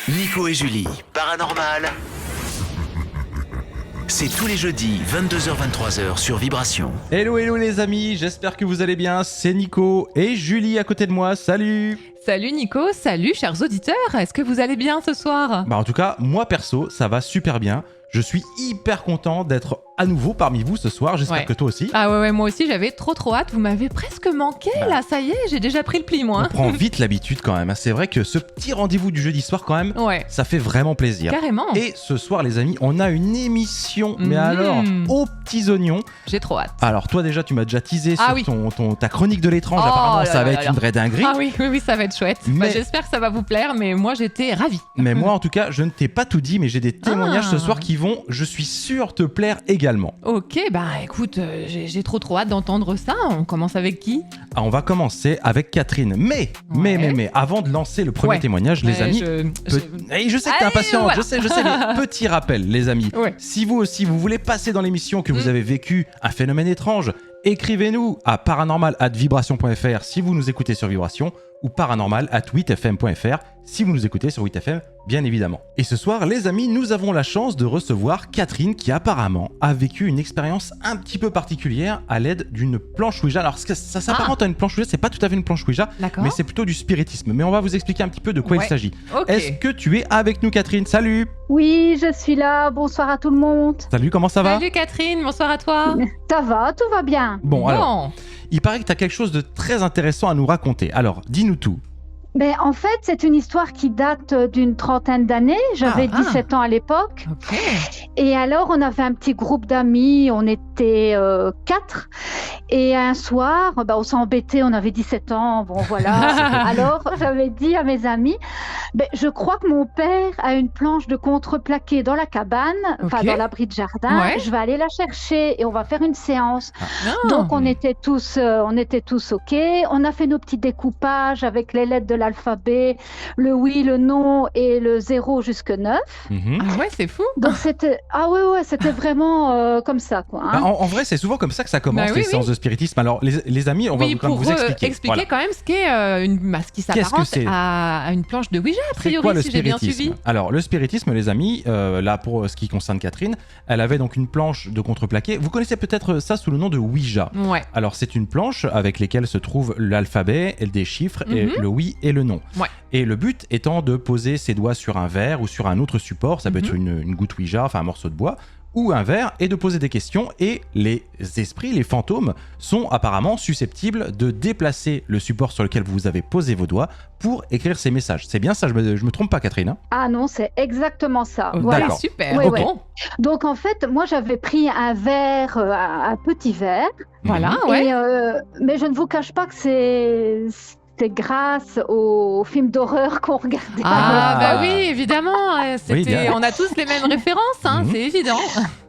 Nico et Julie, paranormal. C'est tous les jeudis, 22h-23h sur Vibration. Hello les amis, j'espère que vous allez bien, c'est Nico et Julie à côté de moi, salut. Salut Nico, salut chers auditeurs, est-ce que vous allez bien ce soir ? En tout cas, moi perso, ça va super bien. Je suis hyper content d'être à nouveau parmi vous ce soir, j'espère que toi aussi. Ah ouais, moi aussi j'avais trop hâte, vous m'avez presque manqué là, ça y est, j'ai déjà pris le pli moi. On prend vite l'habitude quand même, c'est vrai que ce petit rendez-vous du jeudi soir quand même, ça fait vraiment plaisir. Carrément. Et ce soir les amis, on a une émission, mais alors aux petits oignons. J'ai trop hâte. Alors toi déjà, tu m'as déjà teasé sur ta chronique de l'étrange, apparemment ça va être une vraie dinguerie. Ah oui, ça va être chouette. Mais... j'espère que ça va vous plaire, mais moi j'étais ravie. Mais moi en tout cas, je ne t'ai pas tout dit, mais j'ai des témoignages ce soir qui vont, je suis sûr, te plaire également. Ok, écoute, j'ai trop hâte d'entendre ça. On commence avec qui ? On va commencer avec Catherine. Mais, avant de lancer le premier témoignage, les amis, je sais que t'es impatiente, voilà. je sais, mais petit rappel, les amis. Si vous aussi, vous voulez passer dans l'émission, que vous avez vécu un phénomène étrange, écrivez-nous à paranormal@vibration.fr si vous nous écoutez sur Vibration, ou paranormal@8fm.fr si vous nous écoutez sur 8fm, bien évidemment. Et ce soir, les amis, nous avons la chance de recevoir Catherine qui apparemment a vécu une expérience un petit peu particulière à l'aide d'une planche Ouija. Alors ça s'apparente à une planche Ouija, c'est pas tout à fait une planche Ouija, mais c'est plutôt du spiritisme. Mais on va vous expliquer un petit peu de quoi il s'agit. Est-ce que tu es avec nous, Catherine ? Salut ! Oui, je suis là. Bonsoir à tout le monde. Salut, comment ça va ? Salut Catherine, bonsoir à toi. Ça va, tout va bien. Bon, alors, il paraît que tu as quelque chose de très intéressant à nous raconter. Alors, dis-nous tout. En fait, c'est une histoire qui date d'une trentaine d'années. J'avais 17 ans à l'époque. Et alors, on avait un petit groupe d'amis. On était 4. Et un soir, on s'est embêtés. On avait 17 ans. Bon, voilà. Alors, j'avais dit à mes amis, je crois que mon père a une planche de contreplaqué dans la cabane, dans l'abri de jardin. Je vais aller la chercher et on va faire une séance. Donc, on était tous OK. On a fait nos petits découpages avec les lettres de l'alphabet, le oui, le non et le 0 jusque 9. Ah ouais, c'est fou. Donc c'était c'était vraiment comme ça quoi. En vrai, c'est souvent comme ça que ça commence les séances de spiritisme. Alors les amis, on va quand même vous expliquer. Expliquer quand même ce qu'est ce qui s'apparente à une planche de Ouija a priori, si j'ai bien suivi. Alors le spiritisme, les amis, là pour ce qui concerne Catherine, elle avait donc une planche de contreplaqué. Vous connaissez peut-être ça sous le nom de Ouija. Alors c'est une planche avec lesquelles se trouve l'alphabet, des chiffres, et le oui et le non. Et le but étant de poser ses doigts sur un verre ou sur un autre support, ça peut être une goutte Ouija, enfin un morceau de bois, ou un verre, et de poser des questions. Et les esprits, les fantômes, sont apparemment susceptibles de déplacer le support sur lequel vous avez posé vos doigts pour écrire ces messages. C'est bien ça, je me trompe pas, Catherine, hein ? Ah non, c'est exactement ça. Voilà, super. Donc en fait, moi j'avais pris un verre, un petit verre. Voilà, mais je ne vous cache pas que c'est grâce aux films d'horreur qu'on regardait. Ah oui, évidemment. On a tous les mêmes références, c'est évident.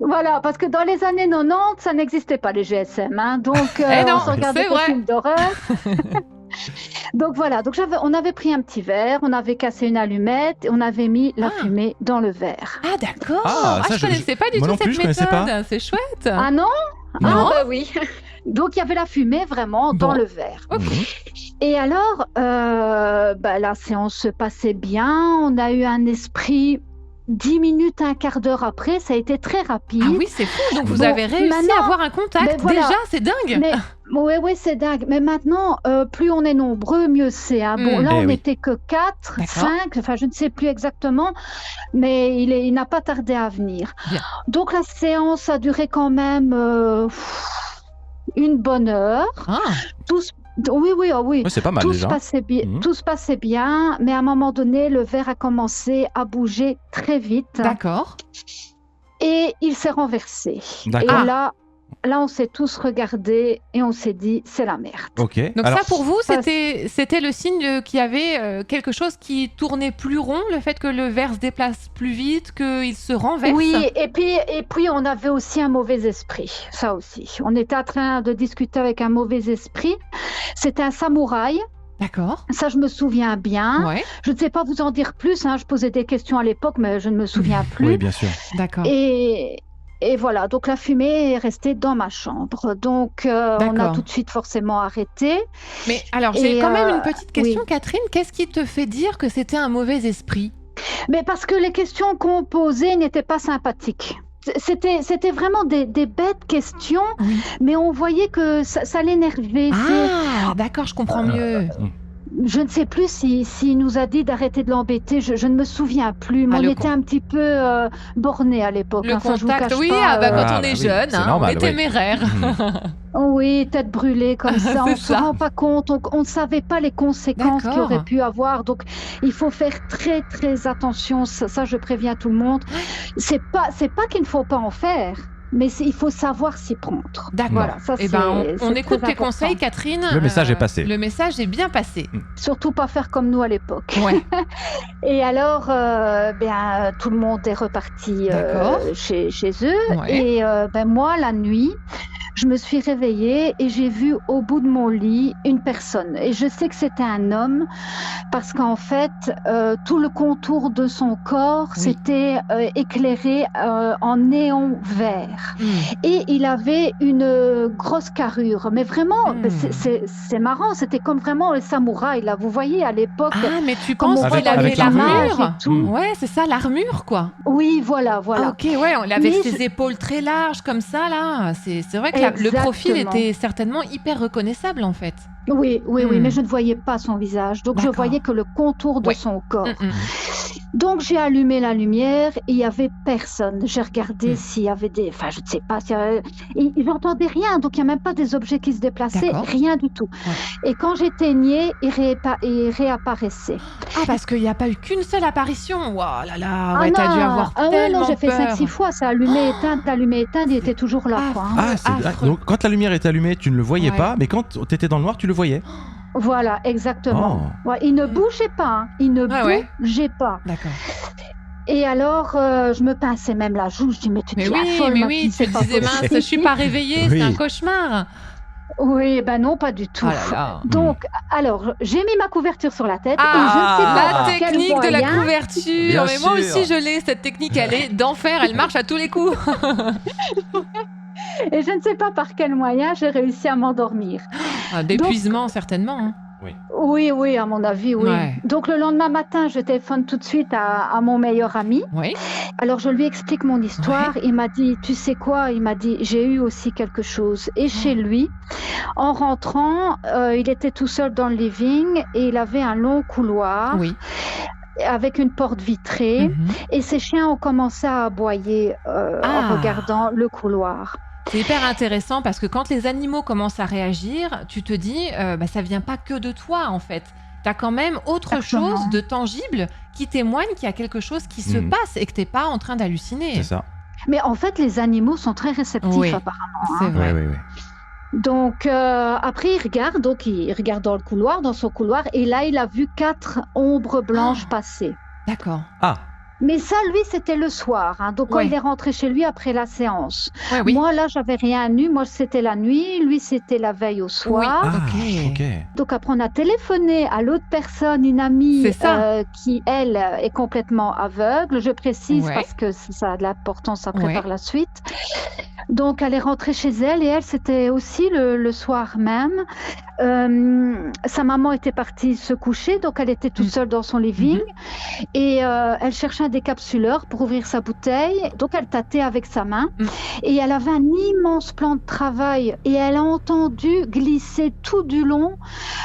Voilà, parce que dans les années 90, ça n'existait pas les GSM. Donc, on se regardait des films d'horreur. Donc voilà, on avait pris un petit verre, on avait cassé une allumette et on avait mis la fumée dans le verre. Ah d'accord. Je connaissais pas du tout cette méthode. C'est chouette. Ah non ? Non. Oui. Donc il y avait la fumée vraiment dans le verre. Et alors, la séance se passait bien. On a eu un esprit 10 minutes, un quart d'heure après. Ça a été très rapide. Ah oui, c'est fou. Donc vous avez réussi à avoir un contact. Déjà, c'est dingue. Oui, c'est dingue. Mais maintenant, plus on est nombreux, mieux c'est. Là, on n'était que 4, 5, enfin, je ne sais plus exactement. Mais il n'a pas tardé à venir. Bien. Donc la séance a duré quand même une bonne heure. Oui. C'est pas mal déjà. Tout se passait bien, mais à un moment donné, le verre a commencé à bouger très vite. D'accord. Et il s'est renversé. D'accord. Et là, on s'est tous regardés et on s'est dit, c'est la merde. Ok. Donc ça, pour vous, c'était le signe qu'il y avait quelque chose qui tournait plus rond, le fait que le verre se déplace plus vite, qu'il se renverse. Oui, et puis on avait aussi un mauvais esprit, ça aussi. On était en train de discuter avec un mauvais esprit. C'était un samouraï. D'accord. Ça, je me souviens bien. Je ne sais pas vous en dire plus. Je posais des questions à l'époque, mais je ne me souviens plus. Oui, bien sûr. D'accord. Et voilà, donc la fumée est restée dans ma chambre. Donc, on a tout de suite forcément arrêté. Mais alors, j'ai quand même une petite question, Catherine. Qu'est-ce qui te fait dire que c'était un mauvais esprit ? Mais parce que les questions qu'on posait n'étaient pas sympathiques. C'était vraiment des bêtes questions, mais on voyait que ça l'énervait. D'accord, je comprends mieux. Je ne sais plus s'il nous a dit d'arrêter de l'embêter, je ne me souviens plus, mais on était un petit peu bornés à l'époque. Le contact, quand on est jeune, on est téméraire. Oui, tête brûlée comme ça, on ne se rend pas compte, on ne savait pas les conséquences qu'il aurait pu avoir, donc il faut faire très très attention, ça je préviens tout le monde. C'est pas qu'il ne faut pas en faire, mais il faut savoir s'y prendre. D'accord. Voilà, on écoute tes conseils, Catherine. Le message est passé. Le message est bien passé. Surtout pas faire comme nous à l'époque. Ouais. Et alors, tout le monde est reparti chez eux. Ouais. Et moi, la nuit, je me suis réveillée et j'ai vu au bout de mon lit une personne. Et je sais que c'était un homme parce qu'en fait, tout le contour de son corps s'était éclairé en néon vert. Et il avait une grosse carrure. Mais vraiment, c'est marrant, c'était comme vraiment le samouraï, là. Vous voyez, à l'époque... Ah, mais tu penses qu'il avait l'armure? Ouais, c'est ça, l'armure, quoi. Oui, voilà. Ah, ok, ouais, on avait ses épaules très larges, comme ça, là. C'est vrai que le profil était certainement hyper reconnaissable, en fait. Oui, mais je ne voyais pas son visage. Donc, je voyais que le contour de son corps. Donc, j'ai allumé la lumière et il n'y avait personne. J'ai regardé s'il y avait des... Enfin, je ne sais pas. Il n'entendait rien. Donc, il n'y a même pas des objets qui se déplaçaient. Rien du tout. Ouais. Et quand j'éteignais, il réapparaissait. Ah, parce qu'il n'y a pas eu qu'une seule apparition. Waouh là là. Ouais, t'as dû avoir tellement non, j'ai fait 5-6 fois. Ça allumé, éteint, il était toujours là. Donc, quand la lumière est allumée, tu ne le voyais pas. Mais quand tu étais dans le noir, tu le voyais. Voilà, exactement. Ouais, il ne bougeait pas. Bougeait pas. D'accord. Et alors, je me pinçais même la joue. Je dis, mais tu es folle. Mais oui, tu te disais, mince, je suis pas réveillée, c'est un cauchemar. Oui, non, pas du tout. Donc, alors, j'ai mis ma couverture sur la tête. Et je sais pas la technique de la couverture. Bien mais sûr. Moi aussi, je l'ai. Cette technique, elle est d'enfer. Elle marche à tous les coups. Et je ne sais pas par quel moyen j'ai réussi à m'endormir. D'épuisement, certainement. Hein. Oui, à mon avis, oui. Ouais. Donc, le lendemain matin, je téléphone tout de suite à mon meilleur ami. Oui. Alors, je lui explique mon histoire. Il m'a dit, tu sais quoi? Il m'a dit, j'ai eu aussi quelque chose. Et chez lui, en rentrant, il était tout seul dans le living et il avait un long couloir. Oui. Avec une porte vitrée. Et ses chiens ont commencé à aboyer en regardant le couloir. C'est hyper intéressant parce que quand les animaux commencent à réagir, tu te dis, ça vient pas que de toi en fait. Tu as quand même autre chose de tangible qui témoigne qu'il y a quelque chose qui se passe et que tu n'es pas en train d'halluciner. C'est ça. Mais en fait, les animaux sont très réceptifs apparemment. C'est vrai. Oui. Donc, après, il regarde dans le couloir, dans son couloir, et là, il a vu 4 ombres blanches passer. D'accord. Mais ça, lui, c'était le soir. Donc, quand il est rentré chez lui après la séance. Moi, là, j'avais rien eu. Moi, c'était la nuit. Lui, c'était la veille au soir. Ok. Donc, après, on a téléphoné à l'autre personne, une amie qui, elle, est complètement aveugle. Je précise parce que ça a de l'importance après par la suite. Donc, elle est rentrée chez elle et elle, c'était aussi le soir même. Sa maman était partie se coucher, donc elle était toute seule dans son living et elle cherchait un décapsuleur pour ouvrir sa bouteille. Donc, elle tâtait avec sa main et elle avait un immense plan de travail et elle a entendu glisser tout du long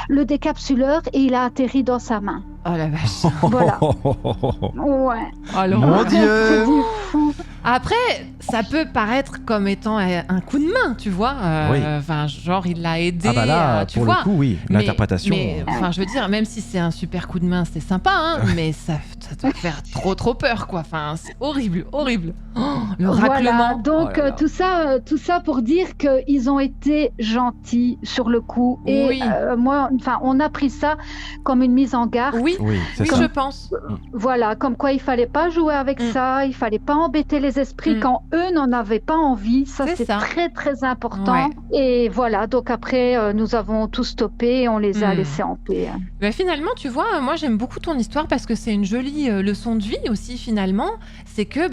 le décapsuleur et il a atterri dans sa main. Oh la vache. Voilà. Ouais. Alors, mon Dieu. Après, ça peut paraître comme étant un coup de main, tu vois. Enfin, genre, il l'a aidé. Tu vois. Le coup, oui. L'interprétation. Mais je veux dire, même si c'est un super coup de main, c'est sympa, mais ça doit faire trop peur, quoi. Enfin, c'est horrible. Le raclement. Donc, tout ça pour dire qu'ils ont été gentils sur le coup. Et moi, on a pris ça comme une mise en garde. Oui, je pense. Voilà, comme quoi il fallait pas jouer avec ça, il fallait pas embêter les esprits quand eux n'en avaient pas envie. Ça, c'est très, très important. Ouais. Et voilà, donc après, nous avons tout stoppé et on les a laissés en paix. Finalement, tu vois, moi, j'aime beaucoup ton histoire parce que c'est une jolie leçon de vie aussi, finalement. C'est que,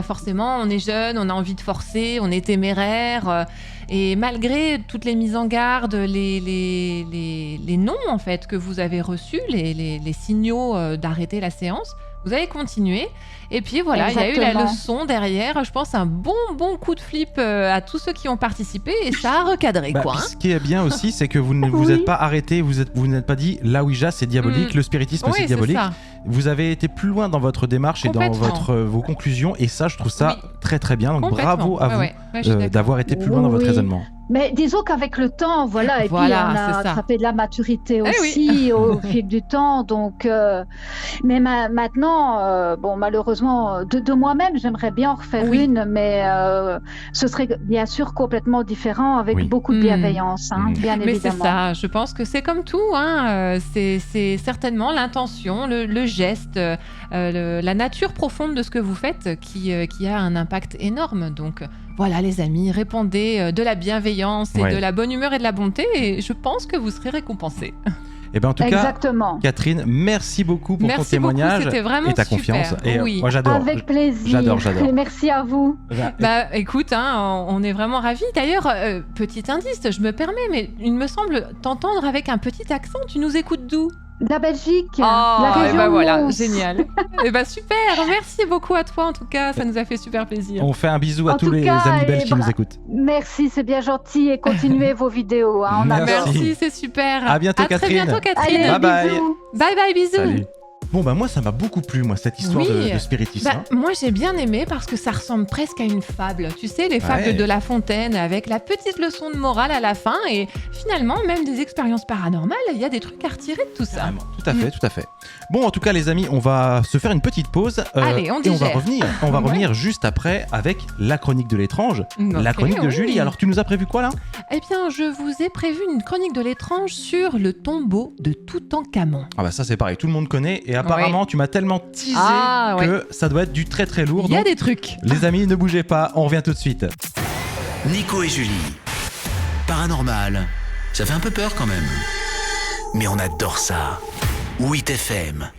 forcément, on est jeune, on a envie de forcer, on est téméraire. Et malgré toutes les mises en garde, les noms en fait que vous avez reçus, les signaux d'arrêter la séance, Vous avez continué. Et puis voilà, il y a eu la leçon derrière. Je pense un bon coup de flip à tous ceux qui ont participé et ça a recadré quoi. Ce qui est bien aussi, c'est que vous ne vous êtes pas arrêté, vous n'êtes pas dit la Ouija c'est diabolique, le spiritisme c'est diabolique. Vous avez été plus loin dans votre démarche et dans vos conclusions et ça, je trouve ça très très bien. Donc bravo à vous d'avoir été plus loin dans votre raisonnement. Mais disons qu'avec le temps, voilà, et puis on a attrapé de la maturité aussi au fil du temps. Donc, mais maintenant, bon, malheureusement, de moi-même, j'aimerais bien en refaire une, mais ce serait bien sûr complètement différent avec beaucoup de bienveillance, bien évidemment. Mais c'est ça, je pense que c'est comme tout, c'est certainement l'intention, le geste, la nature profonde de ce que vous faites qui a un impact énorme. Donc, voilà les amis, répandez de la bienveillance et de la bonne humeur et de la bonté et je pense que vous serez récompensés. Et ben en tout cas, Catherine, merci beaucoup pour ton témoignage et ta confiance. Et moi j'adore. Avec plaisir. J'adore. Et merci à vous. Écoute, on est vraiment ravis. D'ailleurs, petit indice, je me permets, mais il me semble t'entendre avec un petit accent. Tu nous écoutes d'où ? La Belgique, la région voilà, génial. Super, merci beaucoup à toi en tout cas, ça nous a fait super plaisir. On fait un bisou à tous les amis belges qui nous écoutent. Merci, c'est bien gentil et continuez vos vidéos. Merci, c'est super. À bientôt Catherine. À très bientôt Catherine. Allez, bye bisous. Bye, bisous. Salut. Bon moi ça m'a beaucoup plu cette histoire de spiritisme. Moi j'ai bien aimé parce que ça ressemble presque à une fable. Tu sais, les fables de La Fontaine avec la petite leçon de morale à la fin et finalement même des expériences paranormales, il y a des trucs à retirer de tout ça. Vraiment, tout à fait. Bon en tout cas les amis, on va se faire une petite pause. Allez, on va revenir juste après avec la chronique de l'étrange, la chronique de Julie. Alors tu nous as prévu quoi là ? Eh bien je vous ai prévu une chronique de l'étrange sur le tombeau de Toutankhamon. Ah bah ça c'est pareil, tout le monde connaît et apparemment tu m'as tellement teasé que ça doit être du très très lourd. Il y a des trucs. Les amis, ne bougez pas, on revient tout de suite. Nico et Julie. Paranormal, ça fait un peu peur quand même. Mais on adore ça. 8 FM.